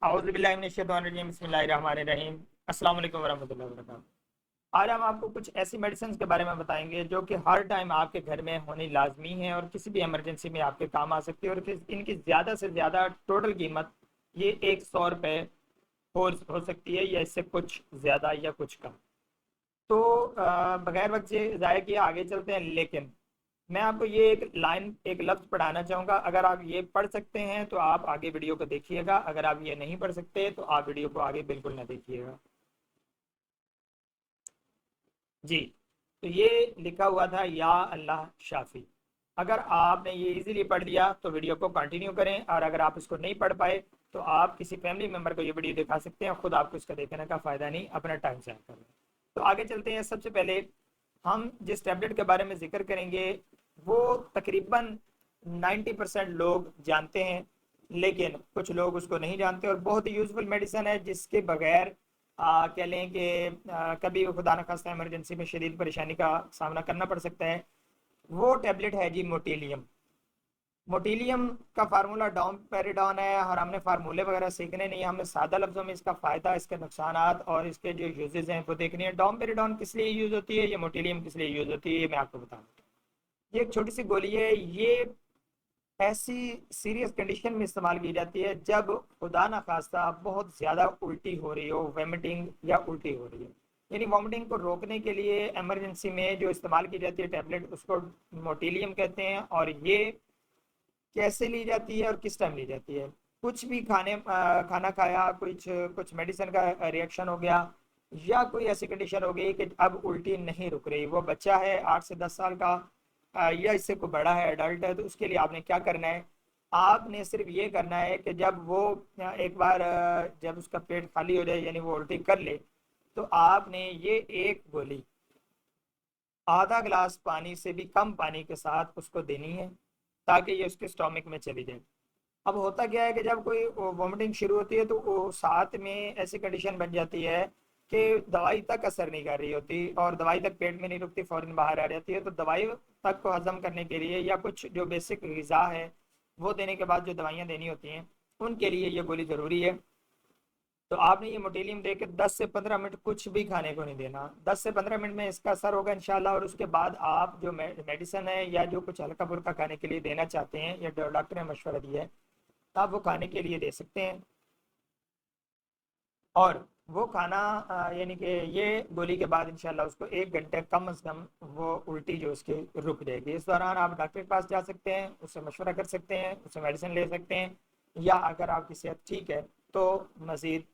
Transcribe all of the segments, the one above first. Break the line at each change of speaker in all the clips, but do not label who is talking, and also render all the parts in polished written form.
औज़ुबिल्लाहि बिस्मिल्लाहिर्रहमानिर्रहीम। अस्सलाम वालेकुम वरहमतुल्लाहि वबरकातुहू। आज हम आपको कुछ ऐसी मेडिसिन के बारे में बताएंगे जो कि हर टाइम आपके घर में होनी लाजमी है और किसी भी इमरजेंसी में आपके काम आ सकती है, और इनकी ज़्यादा से ज़्यादा टोटल कीमत ये 100 रुपये हो सकती है, या इससे कुछ ज़्यादा या कुछ कम। तो बगैर वक्त से ज़ाया किए आगे चलते हैं, लेकिन मैं आपको ये एक लाइन, एक लफ्ज़ पढ़ाना चाहूँगा। अगर आप ये पढ़ सकते हैं तो आप आगे वीडियो को देखिएगा, अगर आप ये नहीं पढ़ सकते तो आप वीडियो को आगे बिल्कुल ना देखिएगा। जी। तो ये लिखा हुआ था, या अल्लाह शाफी। अगर आपने ये इजीली पढ़ लिया तो वीडियो को कंटिन्यू करें, और अगर आप इसको नहीं पढ़ पाए तो आप किसी फैमिली मेम्बर को ये वीडियो दिखा सकते हैं, खुद आपको इसका देखने का फ़ायदा नहीं, अपना टाइम ज़ाया कर रहे हैं। तो आगे चलते हैं। सबसे पहले हम जिस टैबलेट के बारे में जिक्र करेंगे वो तकरीबन 90% लोग जानते हैं, लेकिन कुछ लोग उसको नहीं जानते, और बहुत ही यूजफुल मेडिसिन है जिसके बगैर कह लें कि कभी भी खुदा न खास्ता इमरजेंसी में शदीद परेशानी का सामना करना पड़ सकता है। वो टैबलेट है जी मोटिलियम। मोटिलियम का फार्मूला डोमपेरिडॉन है, और हमने फार्मूले वगैरह सीखने नहीं, हमें सादा लफ्ज़ों में इसका फ़ायदा, इसके नुकसानात और इसके जो यूजेस हैं वो देखनी है। डोमपेरिडॉन किस लिए यूज़ होती है, ये मोटिलियम किस लिए यूज़ होती है, ये मैं आपको बताऊँ। ये एक छोटी सी गोली है। ये ऐसी सीरियस कंडीशन में इस्तेमाल की जाती है जब खुदा ना खास्ता बहुत ज़्यादा उल्टी हो रही हो, वॉमिटिंग या उल्टी हो रही है। यानी वॉमिटिंग को रोकने के लिए इमरजेंसी में जो इस्तेमाल की जाती है टैबलेट, उसको मोटिलियम कहते हैं। और ये कैसे ली जाती है और किस टाइम ली जाती है? कुछ भी खाना खाया, कुछ कुछ मेडिसिन का रिएक्शन हो गया, या कोई ऐसी कंडीशन हो गई कि अब उल्टी नहीं रुक रही, वो बच्चा है 8 से 10 साल का, या इससे कोई बड़ा है, एडल्ट है, तो उसके लिए आपने क्या करना है? आपने सिर्फ ये करना है कि जब वो एक बार जब उसका पेट खाली हो जाए, यानी वो उल्टी कर ले, तो आपने ये एक गोली आधा गिलास पानी से भी कम पानी के साथ उसको देनी है, ताकि ये उसके स्टोमिक में चली जाए। अब होता क्या है कि जब कोई वॉमिटिंग शुरू होती है तो वो साथ में ऐसी कंडीशन बन जाती है कि दवाई तक असर नहीं कर रही होती, और दवाई तक पेट में नहीं रुकती, फौरन बाहर आ जाती है। तो दवाई तक को हजम करने के लिए, या कुछ जो बेसिक ग़िज़ा है वो देने के बाद जो दवाइयाँ देनी होती हैं, उनके लिए ये गोली ज़रूरी है। तो आपने ये मोटेलियम दे के 10 से 15 मिनट कुछ भी खाने को नहीं देना। 10 से 15 मिनट में इसका असर होगा इंशाल्लाह, और उसके बाद आप जो मेडिसिन है या जो कुछ हल्का फुल्का खाने के लिए देना चाहते हैं, या डॉक्टर ने मशवरा दिया है, तो आप वो खाने के लिए दे सकते हैं। और वो खाना यानी कि ये गोली के बाद इंशाल्लाह उसको 1 घंटे कम से कम वो उल्टी जो उसकी रुक जाएगी। इस दौरान आप डॉक्टर के पास जा सकते हैं, उससे मशवरा कर सकते हैं, उससे मेडिसिन ले सकते हैं, या अगर आपकी सेहत ठीक है तो मज़ीद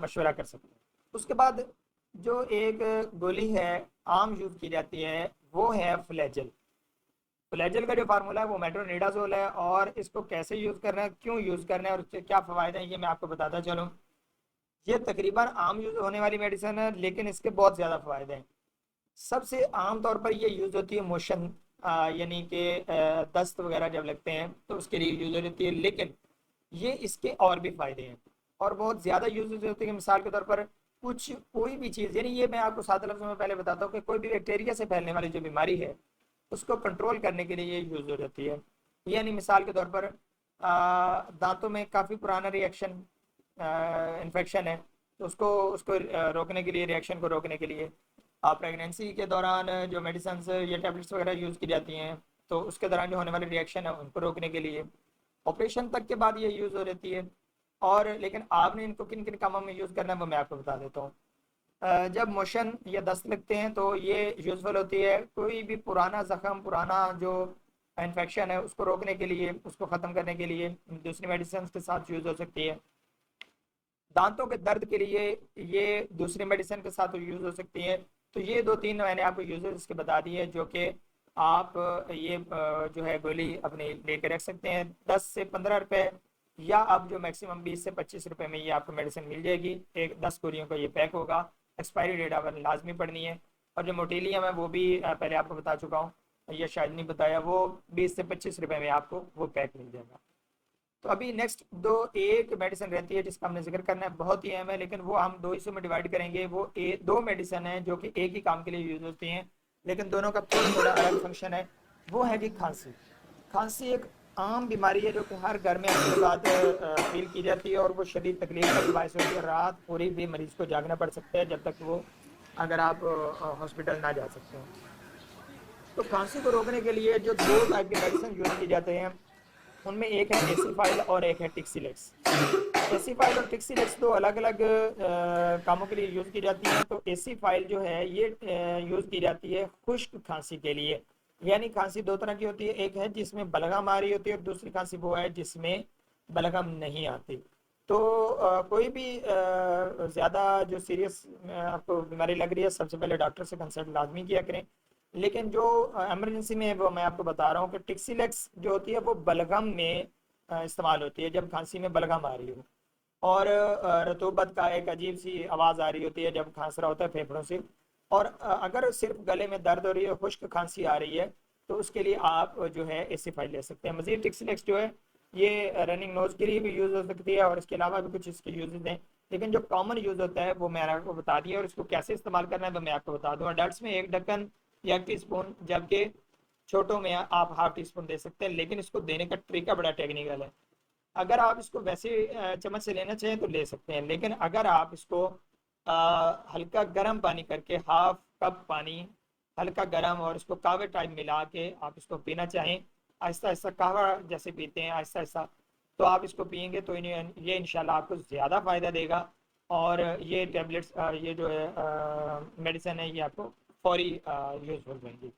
मशवरा कर सकते हैं। उसके बाद जो एक गोली है आम यूज़ की जाती है, वो है फ्लैजल। फ्लैजल का जो फार्मूला है वो मेट्रोनिडाजोल है, और इसको कैसे यूज़ करना है, क्यों यूज़ करना है, और उसके क्या फ़वाद हैं, ये मैं आपको बताता चलूँ। ये तकरीबन आम यूज़ होने वाली मेडिसिन है, लेकिन इसके बहुत ज़्यादा फ़ायदे हैं। सबसे आम तौर पर ये यूज़ होती है मोशन, यानी कि दस्त वगैरह जब लगते हैं तो उसके लिए यूज़ हो जाती है, लेकिन ये इसके और भी फ़ायदे हैं, और बहुत ज़्यादा यूज होती है। मिसाल के तौर पर कुछ कोई भी चीज़, यानी ये मैं आपको सादा लफ्ज़ों में पहले बताता हूँ कि कोई भी बैक्टीरिया से फैलने वाली जो बीमारी है उसको कंट्रोल करने के लिए ये यूज़ हो जाती है। यानी मिसाल के तौर पर दांतों में काफ़ी पुराना रिएक्शन, इन्फेक्शन है, तो उसको उसको रोकने के लिए, रिएक्शन को रोकने के लिए प्रेगनेंसी के दौरान जो मेडिसिन या टैबलेट्स वगैरह यूज़ की जाती हैं, तो उसके दौरान जो होने वाले रिएक्शन है उनको रोकने के लिए, ऑपरेशन तक के बाद ये यूज़ हो जाती है। और लेकिन आपने इनको किन किन कामों में यूज़ करना है वो मैं आपको बता देता हूँ। जब मोशन या दस्त लगते हैं तो ये यूज़फुल होती है। कोई भी पुराना ज़ख्म, पुराना जो इन्फेक्शन है उसको रोकने के लिए, उसको ख़त्म करने के लिए दूसरी मेडिसिन के साथ यूज़ हो सकती है। दांतों के दर्द के लिए ये दूसरी मेडिसिन के साथ यूज़ हो सकती है। तो ये 2-3 मैंने आपको यूजेस इसके बता दिए, जो कि आप ये जो है गोली अपने लेके रख सकते हैं। 10 से 15 रुपए, या आप जो मैक्सिमम 20 से 25 रुपए में ये आपको मेडिसिन मिल जाएगी। एक 10 गोलियों का ये पैक होगा। एक्सपायरी डेट आपने लाजमी पढ़नी है। और जो मोटेलियम है वो भी पहले आपको बता चुका हूँ, ये शायद नहीं बताया, वो 20 से 25 रुपए में आपको वो पैक मिल जाएगा। तो अभी नेक्स्ट दो एक मेडिसिन रहती है जिसका हमने जिक्र करना है, बहुत ही अहम है, लेकिन वो हम दो हिस्सों में डिवाइड करेंगे। वो दो मेडिसिन है जो कि एक ही काम के लिए यूज होती हैं, लेकिन दोनों का थोड़ा थोड़ा अलग फंक्शन है। वो है जी खांसी। खांसी एक आम बीमारी है जो कि हर घर में अपने बाद फील की जाती है और वो शदीद तकलीफ का बायस होती है। रात पूरी भी मरीज़ को जागना पड़ सकता है जब तक वो, अगर आप हॉस्पिटल ना जा सकते हो। तो खांसी को रोकने के लिए जो 2 टाइप के मेडिसिन यूज़ की जाते हैं, उनमें एक है एसिफाइल और एक है टिक्सिलेक्स। एसिफाइल और टिक्सिलेक्स दो अलग अलग कामों के लिए यूज़ की जाती हैं। तो एसिफाइल जो है ये यूज़ की जाती है खुश्क खांसी के लिए। यानी खांसी दो तरह की होती है, एक है जिसमें बलगम आ रही होती है और दूसरी खांसी वो है जिसमें बलगम नहीं आती। तो कोई भी ज़्यादा जो सीरियस आपको बीमारी लग रही है, सबसे पहले डॉक्टर से कंसल्ट लाजमी किया करें। लेकिन जो इमरजेंसी में है वो मैं आपको बता रहा हूँ कि टिक्सिलेक्स जो होती है वो बलगम में इस्तेमाल होती है, जब खांसी में बलगम आ रही हो। और रतूबत का एक अजीब सी आवाज़ आ रही होती है जब खांस रहा होता है फेफड़ों से। और अगर सिर्फ गले में दर्द हो रही है, खुश्क खांसी आ रही है, तो उसके लिए आप जो है एसिफाइल ले सकते हैं। मजीद टिक्सिलेक्स जो है ये रनिंग नोज के लिए भी यूज़ हो सकती है और इसके अलावा भी कुछ इसके यूजेज हैं। लेकिन जो कॉमन यूज़ होता है वो मैंने आपको बता दिया, और इसको कैसे इस्तेमाल करना है वो मैं आपको बता दूँ। अडल्ट में 1 ढक्कन या 1 टी स्पून, जबकि छोटों में आप हाफ टी स्पून दे सकते हैं। लेकिन इसको देने का तरीका बड़ा टेक्निकल है। अगर आप इसको वैसे चम्मच से लेना चाहें तो ले सकते हैं, लेकिन अगर आप इसको हल्का गर्म पानी करके, हाफ कप पानी हल्का गर्म, और इसको कहवे टाइप मिला के आप इसको पीना चाहें, आहिस्ता आहिस्ता कहवा जैसे पीते हैं आहिस्ता आहिस्ता, तो आप इसको पियेंगे तो ये इंशाल्लाह आपको ज़्यादा फ़ायदा देगा। और ये टेबलेट्स, ये जो है मेडिसिन है, ये आपको फौरी यूज़फुल रहेंगी।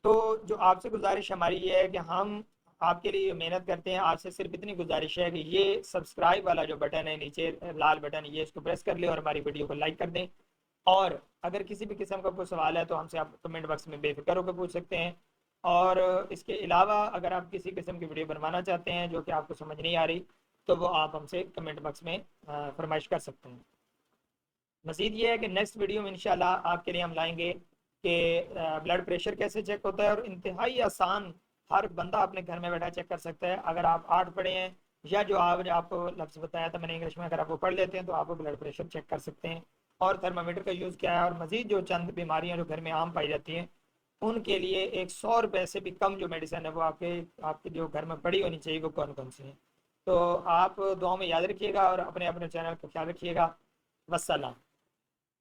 तो जो आपसे गुजारिश हमारी ये है कि हम आपके लिए मेहनत करते हैं। आपसे सिर्फ इतनी गुजारिश है कि ये सब्सक्राइब वाला जो बटन है नीचे लाल बटन, ये इसको प्रेस कर ले और हमारी वीडियो को लाइक कर दें। और अगर किसी भी किस्म का कोई सवाल है तो हमसे आप कमेंट बॉक्स में बेफिक्र होकर पूछ सकते हैं। और इसके अलावा अगर आप किसी किस्म की वीडियो बनवाना चाहते हैं जो कि आपको समझ नहीं आ रही, तो वो आप हमसे कमेंट बॉक्स में फरमाइश कर सकते हैं। मज़ीद ये है कि नेक्स्ट वीडियो में इंशाल्लाह आपके लिए हम लाएंगे कि ब्लड प्रेशर कैसे चेक होता है, और इंतहाई आसान, हर बंदा अपने घर में बैठा चेक कर सकता है। अगर आप आर्ट पढ़े हैं या जो आज आपको लफ्ज़ बताया था मैंने इंग्लिश में, अगर आप वो पढ़ लेते हैं तो आप ब्लड प्रेशर चेक कर सकते हैं। और थर्मामीटर का यूज़ क्या है, और मज़ीद जो चंद बीमारियाँ जो घर में आम पाई जाती हैं उनके लिए एक 100 रुपये से भी कम जो मेडिसिन है वो आपके आपके जो घर में पड़ी होनी चाहिए, वो कौन कौन सी हैं। तो आप दुआ में याद रखिएगा और अपने अपने चैनल का ख्याल रखिएगा। वस्सलाम।